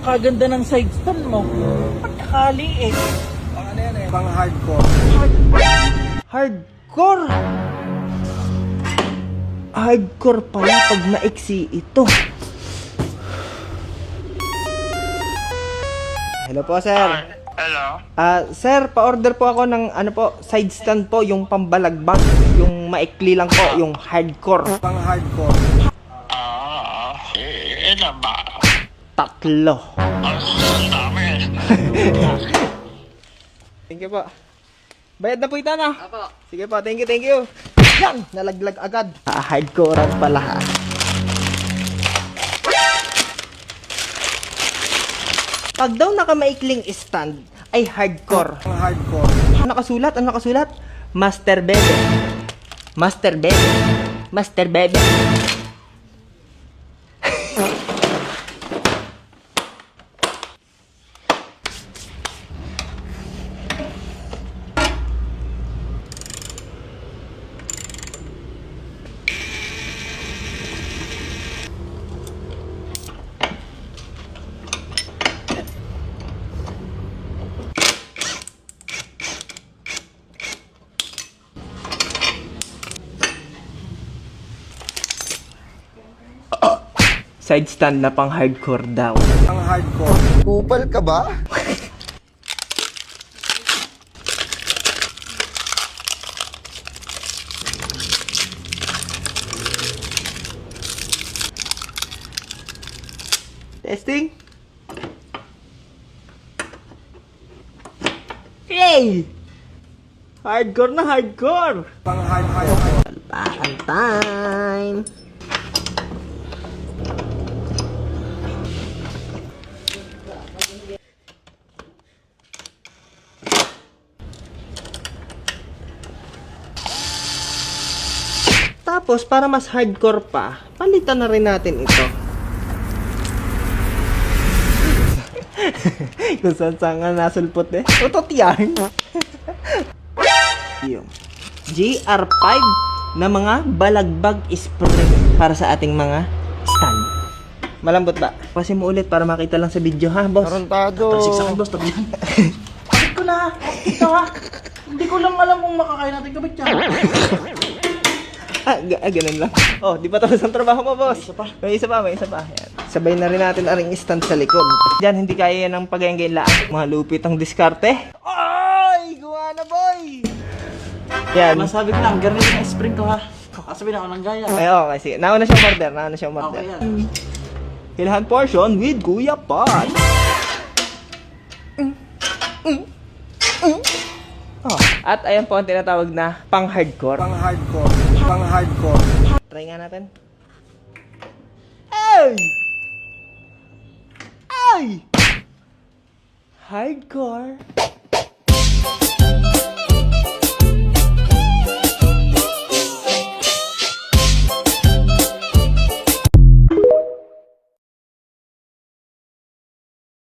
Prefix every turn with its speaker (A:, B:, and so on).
A: kaganda ng side stand mo. Ba't nakaliit?
B: Pang ano yan eh, pang hardcore.
C: Hardcore? Hardcore pala pag maiksi ito. Hello po, sir.
D: Hello?
C: Sir, pa-order po ako ng ano po, side stand po, yung pambalagbag, yung maikli lang po, yung hardcore.
B: Pang hardcore.
D: Ilan ba?
C: 3.
D: Ang dami.
C: Thank you po. Bayad na po ito na. Apo. Sige po, thank you. Yan! Nalaglag agad. Hardcore pala ha. Pag daw nakamaikling stand, ay hardcore.
B: Pang hardcore.
C: Ano nakasulat? Master Bebe. Master Bebe. Master Bebe. Side stand na pang hardcore daw.
B: Pang hardcore. Kupal ka ba?
C: Testing. Yay! Hardcore na hardcore!
B: Pang hardcore.
C: Palpakan time! Tapos, para mas hardcore pa, palitan na rin natin ito. Kung saan nga nasulpot eh. Utot yan. Yung GR5 na mga balagbag spray para sa ating mga stand. Malambot ba? Kasi mo ulit para makita lang sa video ha, boss.
B: Tarantado.
A: Tagsik sa akin, boss. Tabihan. Bakit ko na? Ito ha? Hindi ko lang alam kung makakain natin kabit yan.
C: Ganun lang. Oh, di pa tapos ang trabaho mo, boss? May isa pa. Ayan. Sabay na rin natin aring stand sa likod. Diyan, hindi kaya yan ng pagayang-gaylaan. Mga lupit ang diskarte. Ay! Gawa na, boy! Yan.
A: Masabi ko lang, ganun yung spring ko ha. Kasabi na ako ng gaya.
C: Ay, okay. Sige. Nauna siyang order.
A: Okay yan.
C: Hilahan portion with Kuya Pot. Oh. At ayan po ang tinatawag na pang-hardcore.
B: Pang hardcore. Pang hardcore.
C: Try nga natin. Ay! Ay! Hardcore.